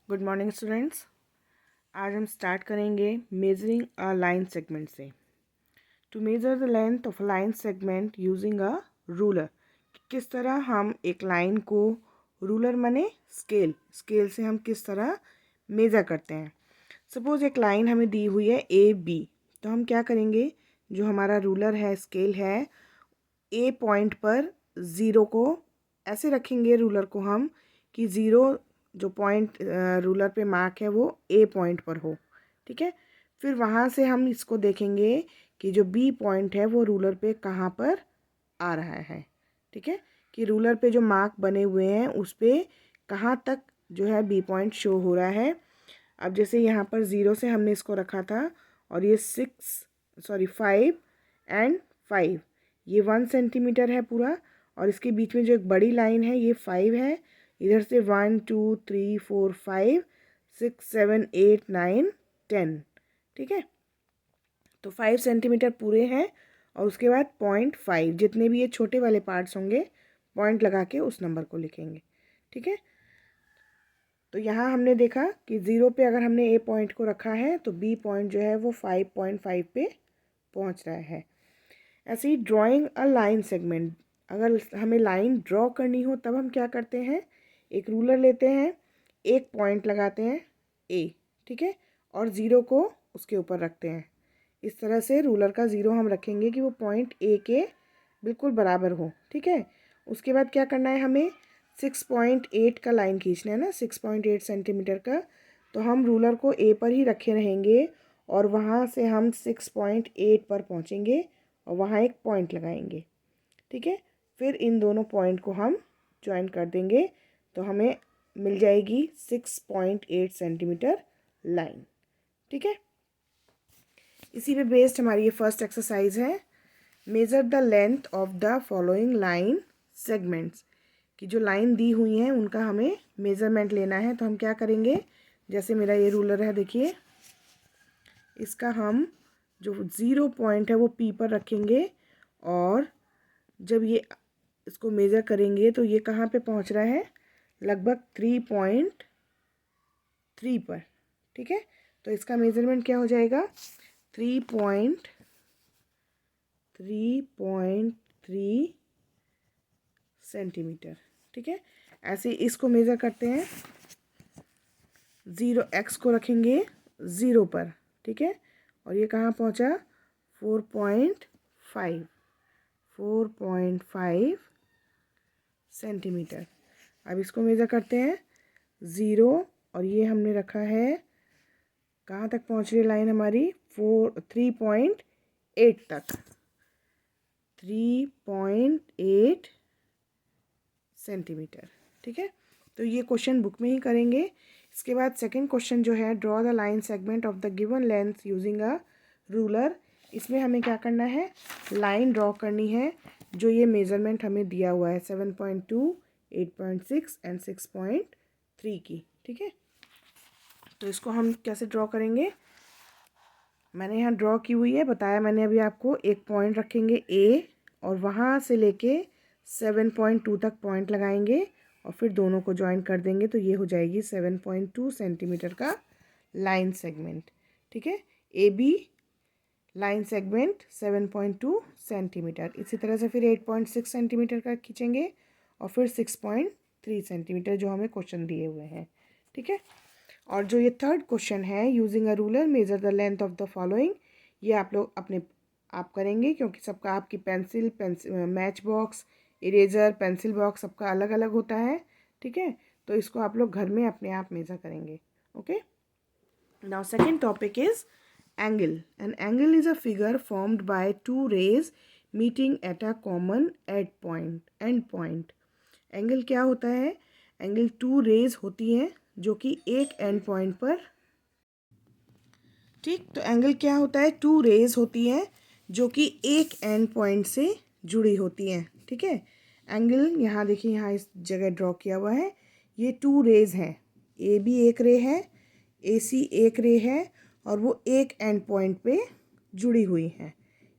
Good morning students. आज हम start करेंगे मेजरिंग अ लाइन सेगमेंट से। To measure the length of a line segment using a ruler. किस तरह हम एक लाइन को रूलर माने स्केल से हम किस तरह मेज़र करते हैं। सपोज एक लाइन हमें दी हुई है ए बी, तो हम क्या करेंगे, जो हमारा रूलर है, स्केल है, ए पॉइंट पर ज़ीरो को ऐसे रखेंगे रूलर को हम कि ज़ीरो जो पॉइंट रूलर पे मार्क है वो ए पॉइंट पर हो। ठीक है। फिर वहाँ से हम इसको देखेंगे कि जो बी पॉइंट है वो रूलर पे कहाँ पर आ रहा है। ठीक है, कि रूलर पे जो मार्क बने हुए हैं उस पर कहाँ तक जो है बी पॉइंट शो हो रहा है। अब जैसे यहाँ पर ज़ीरो से हमने इसको रखा था और ये 5 एंड 5, ये 1 सेंटीमीटर है पूरा, और इसके बीच में जो एक बड़ी लाइन है ये 5 है। इधर से 1 2 3 4 5 6 7 8 9 10। ठीक है, तो 5 सेंटीमीटर पूरे हैं और उसके बाद 0.5 जितने भी ये छोटे वाले पार्ट्स होंगे पॉइंट लगा के उस नंबर को लिखेंगे। ठीक है, तो यहाँ हमने देखा कि ज़ीरो पे अगर हमने ए पॉइंट को रखा है तो बी पॉइंट जो है वो 5.5 पे पहुँच रहा है। ऐसे ही ड्राइंग अ लाइन सेगमेंट, अगर हमें लाइन ड्रॉ करनी हो तब हम क्या करते हैं, एक रूलर लेते हैं, एक पॉइंट लगाते हैं ए, ठीक है, और ज़ीरो को उसके ऊपर रखते हैं। इस तरह से रूलर का ज़ीरो हम रखेंगे कि वो पॉइंट ए के बिल्कुल बराबर हो। ठीक है, उसके बाद क्या करना है, हमें 6.8 का लाइन खींचना है ना, 6.8 सेंटीमीटर का। तो हम रूलर को ए पर ही रखे रहेंगे और वहाँ से हम 6.8 पर पहुँचेंगे और वहाँ एक पॉइंट लगाएंगे। ठीक है, फिर इन दोनों पॉइंट को हम ज्वाइन कर देंगे तो हमें मिल जाएगी 6.8 सेंटीमीटर लाइन। ठीक है, इसी पे बेस्ड हमारी ये फर्स्ट एक्सरसाइज है। Measure the length of the following line segments, कि जो लाइन दी हुई हैं उनका हमें मेज़रमेंट लेना है। तो हम क्या करेंगे, जैसे मेरा ये रूलर है, देखिए इसका हम जो ज़ीरो पॉइंट है वो पी पर रखेंगे और जब ये इसको मेज़र करेंगे तो ये कहाँ पे पहुँच रहा है, लगभग 3.3 पर। ठीक है, तो इसका मेज़रमेंट क्या हो जाएगा, 3.3 सेंटीमीटर। ठीक है, ऐसे इसको मेज़र करते हैं, ज़ीरो एक्स को रखेंगे ज़ीरो पर। ठीक है, और ये कहाँ पहुँचा, 4.5 सेंटीमीटर। अब इसको मेज़र करते हैं, ज़ीरो और ये हमने रखा है, कहाँ तक पहुँच रही है लाइन हमारी, 3.8 तक, 3.8 सेंटीमीटर। ठीक है, तो ये क्वेश्चन बुक में ही करेंगे। इसके बाद सेकंड क्वेश्चन जो है, draw the line segment of the given length using a ruler. इसमें हमें क्या करना है, लाइन ड्रॉ करनी है जो ये मेज़रमेंट हमें दिया हुआ है 7.2, 8.6 एंड 6.3 की। ठीक है, तो इसको हम कैसे ड्रॉ करेंगे, मैंने यहाँ ड्रॉ की हुई है, बताया मैंने अभी आपको। एक पॉइंट रखेंगे ए और वहाँ से लेके 7.2 तक पॉइंट लगाएंगे और फिर दोनों को ज्वाइन कर देंगे तो ये हो जाएगी 7.2 सेंटीमीटर का लाइन सेगमेंट। ठीक है, A B line segment 7.2 centimetre. इसी तरह से फिर 8.6 सेंटीमीटर का खींचेंगे और फिर 6.3 सेंटीमीटर जो हमें क्वेश्चन दिए हुए हैं। ठीक है, और जो ये थर्ड क्वेश्चन है, using a ruler major the length of the following, ये आप लोग आप करेंगे क्योंकि सबका आपकी pencil match box, eraser, pencil box सबका अलग अलग होता है। ठीक है, तो इसको आप लोग घर में अपने आप मेज़र करेंगे। Okay, now second topic is angle. An angle is a figure formed by two rays meeting at a common end point. Angle क्या होता है, एंगल टू रेज होती हैं जो कि एक एंड पॉइंट पर, ठीक, तो एंगल क्या होता है, टू रेज होती हैं जो कि एक एंड पॉइंट से जुड़ी होती हैं। ठीक है, एंगल यहाँ देखिए, यहाँ इस जगह ड्रॉ किया हुआ है, ये टू रेज हैं, ए बी एक रे है, ए सी एक रे है और वो एक एंड पॉइंट पे जुड़ी हुई हैं।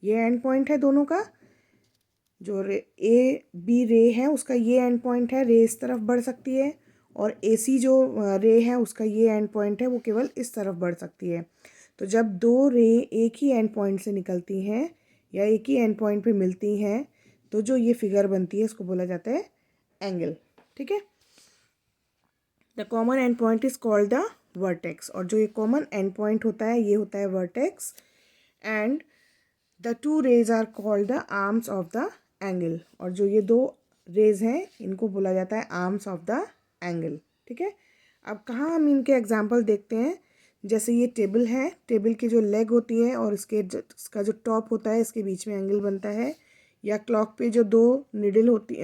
ये एंड पॉइंट है दोनों का, जो रे ए बी रे है उसका ये एंड पॉइंट है, रे इस तरफ बढ़ सकती है और AC जो रे है उसका ये एंड पॉइंट है वो केवल इस तरफ बढ़ सकती है। तो जब दो रे एक ही एंड पॉइंट से निकलती हैं या एक ही एंड पॉइंट पे मिलती हैं तो जो ये फिगर बनती है इसको बोला जाता है एंगल। ठीक है, the common and point is called the vertex, और जो ये कॉमन एंड पॉइंट होता है ये होता है vertex. And the two rays are called the arms of the angle, और जो ये दो रेज हैं इनको बोला जाता है आर्म्स ऑफ द एंगल। ठीक है, अब कहाँ हम इनके एग्जाम्पल देखते हैं, जैसे ये टेबल है, टेबल की जो लेग होती है और इसका जो टॉप होता है इसके बीच में एंगल बनता है, या क्लॉक पे जो दो निडल होती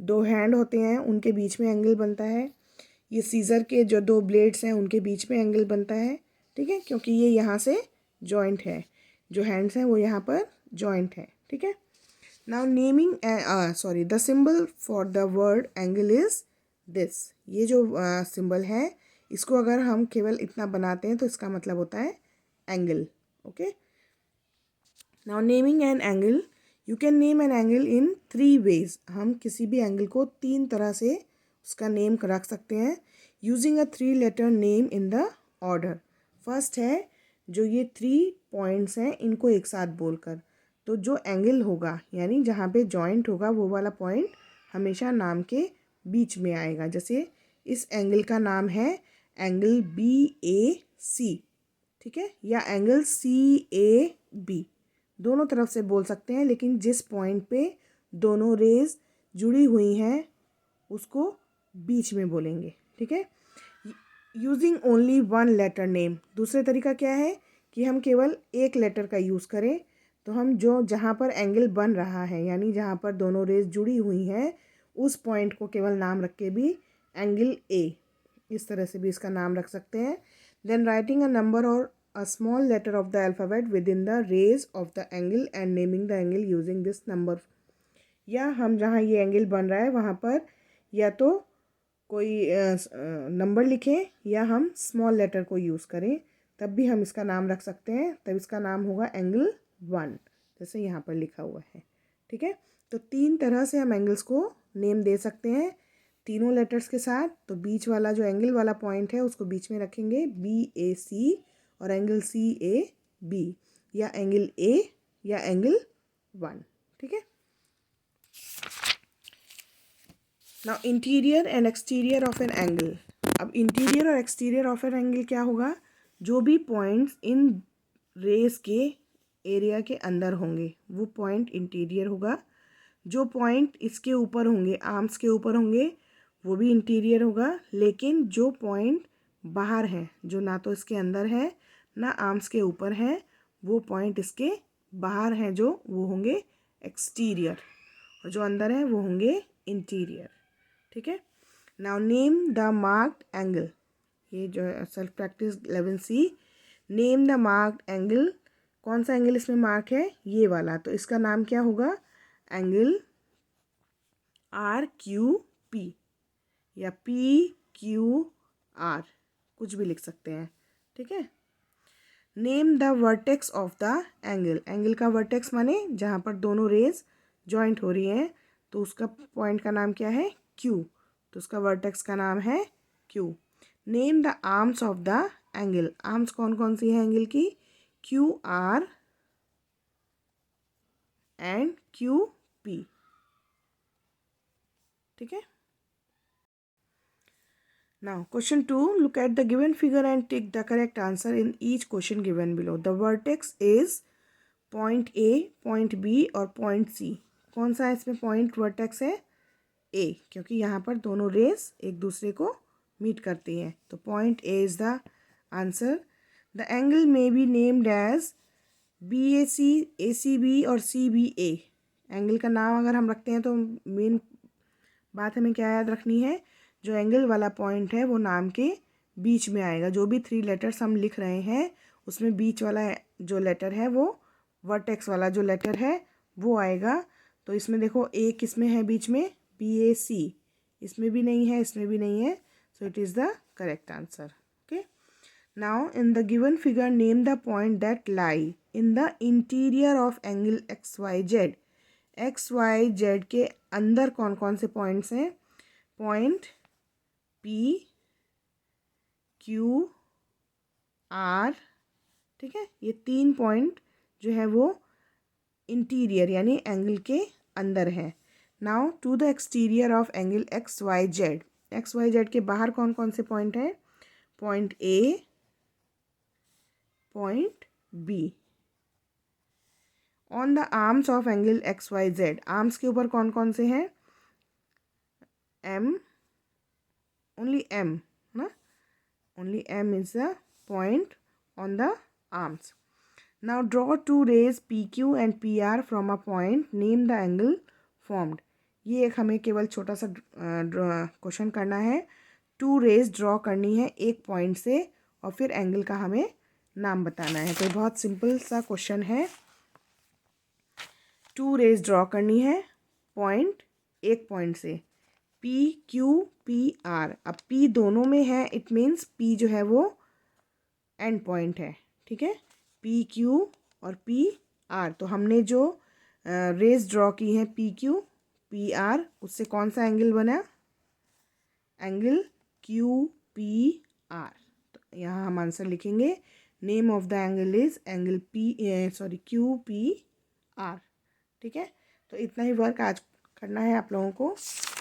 दो हैंड होते हैं उनके बीच में एंगल बनता है, ये सीज़र के जो दो ब्लेड्स हैं उनके बीच में एंगल बनता है। ठीक है, क्योंकि ये यहाँ से जॉइंट है, जो हैंड्स हैं वो यहाँ पर जॉइंट है। ठीक है, now naming sorry the symbol for the word angle is this, ये जो सिंबल है इसको अगर हम केवल इतना बनाते हैं तो इसका मतलब होता है angle. Okay, now naming an angle, you can name an angle in 3 ways, हम किसी भी एंगल को 3 तरह से उसका नेम रख सकते हैं using a 3 letter name in the order. First है जो ये 3 पॉइंट्स हैं इनको एक साथ बोलकर, तो जो एंगल होगा यानी जहाँ पे जॉइंट होगा वो वाला पॉइंट हमेशा नाम के बीच में आएगा। जैसे इस एंगल का नाम है एंगल BAC, ठीक है, या एंगल CAB, दोनों तरफ से बोल सकते हैं, लेकिन जिस पॉइंट पे दोनों रेज जुड़ी हुई हैं उसको बीच में बोलेंगे। ठीक है, यूजिंग ओनली 1 लेटर नेम, दूसरा तरीका क्या है कि हम केवल एक लेटर का यूज़ करें, तो हम जो जहाँ पर एंगल बन रहा है यानी जहाँ पर दोनों रेज जुड़ी हुई हैं उस पॉइंट को केवल नाम रख के भी एंगल A, इस तरह से भी इसका नाम रख सकते हैं। देन राइटिंग अ नंबर और a small letter of the alphabet within the rays of the angle and naming the angle using this number, या हम जहाँ ये एंगल बन रहा है वहाँ पर या तो कोई नंबर लिखें या हम स्मॉल लेटर को यूज़ करें, तब भी हम इसका नाम रख सकते हैं, तब इसका नाम होगा एंगल 1, जैसे यहाँ पर लिखा हुआ है। ठीक है, तो 3 तरह से हम एंगल्स को नेम दे सकते हैं तीनों लेटर्स के साथ। तो बीच वाला जो एंगल वाला पॉइंट है उसको बीच में रखेंगे BAC, और एंगल CAB, या एंगल A या एंगल 1। ठीक है, now interior and exterior of an angle, अब इंटीरियर और एक्सटीरियर ऑफ एन एंगल क्या होगा, जो भी पॉइंट्स इन रेस के एरिया के अंदर होंगे वो पॉइंट इंटीरियर होगा, जो पॉइंट इसके ऊपर होंगे आर्म्स के ऊपर होंगे वो भी इंटीरियर होगा, लेकिन जो पॉइंट बाहर हैं जो ना तो इसके अंदर है ना आर्म्स के ऊपर हैं वो पॉइंट इसके बाहर हैं जो वो होंगे एक्सटीरियर, और जो अंदर है वो होंगे इंटीरियर। ठीक है, now name the marked angle, ये जो है self practice 11C, name the marked angle, कौन सा एंगल इसमें मार्क है, ये वाला, तो इसका नाम क्या होगा एंगल RQP या PQR, कुछ भी लिख सकते हैं। ठीक है, name the vertex of the angle, angle का वर्टेक्स माने जहाँ पर दोनों रेज जॉइंट हो रही हैं तो उसका पॉइंट का नाम क्या है Q, तो उसका वर्टेक्स का नाम है Q। Name the arms of the angle, arms कौन कौन सी हैं एंगल की, QR एंड QP। ठीक है, now question 2, look at the given figure and tick the correct answer in each question given below. The vertex is point A, point B और point C, कौन सा इसमें पॉइंट वर्टेक्स है A, क्योंकि यहाँ पर दोनों रेज एक दूसरे को मीट करती हैं, तो point A is the answer. The angle may be named as BAC, ACB और CBA, एंगल का नाम अगर हम रखते हैं तो मेन बात हमें क्या याद रखनी है, जो एंगल वाला पॉइंट है वो नाम के बीच में आएगा, जो भी 3 लेटर्स हम लिख रहे हैं उसमें बीच वाला जो लेटर है वो वर्टेक्स वाला जो लेटर है वो आएगा। तो इसमें देखो A किसमें है बीच में, BAC, इसमें भी नहीं है इसमें भी नहीं है, so it is the correct answer. Okay, now in the given figure name the point that lie in the interior of angle XYZ, XYZ के अंदर कौन कौन से पॉइंट्स हैं, पॉइंट पी क्यू आर, ठीक है। ये 3 पॉइंट जो है वो इंटीरियर यानी एंगल के अंदर है। Now to the exterior of angle X Y Z, X Y Z के बाहर कौन कौन से पॉइंट हैं? Point A, point B. On the arms of angle X Y Z, arms के ऊपर कौन कौन से हैं? एम, ओनली एम ना, only M is the point on the arms. Now draw two rays PQ and PR from a point. Name the angle formed. ये एक हमें केवल छोटा सा क्वेश्चन करना है। 2 रेज ड्रॉ करनी है एक पॉइंट से और फिर एंगल का हमें नाम बताना है। तो बहुत सिंपल सा क्वेश्चन है। 2 रेज ड्रॉ करनी है पॉइंट, एक पॉइंट से, PQ PR। अब P दोनों में है, इट मीन्स P जो है वो एंड पॉइंट है, ठीक है। PQ और PR, तो हमने जो रेज ड्रॉ की हैं PQ PR, उससे कौन सा एंगल बना? Angle QPR। तो यहाँ हम आंसर लिखेंगे, name of the angle is angle QPR, ठीक है। तो इतना ही वर्क आज करना है आप लोगों को।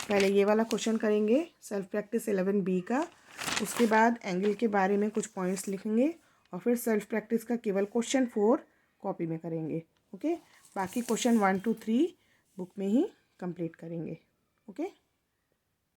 पहले ये वाला क्वेश्चन करेंगे सेल्फ प्रैक्टिस 11B का, उसके बाद एंगल के बारे में कुछ पॉइंट्स लिखेंगे और फिर सेल्फ प्रैक्टिस का केवल क्वेश्चन 4 कॉपी में करेंगे। ओके, बाकी क्वेश्चन 1 2 3 बुक में ही कंप्लीट करेंगे। ओके।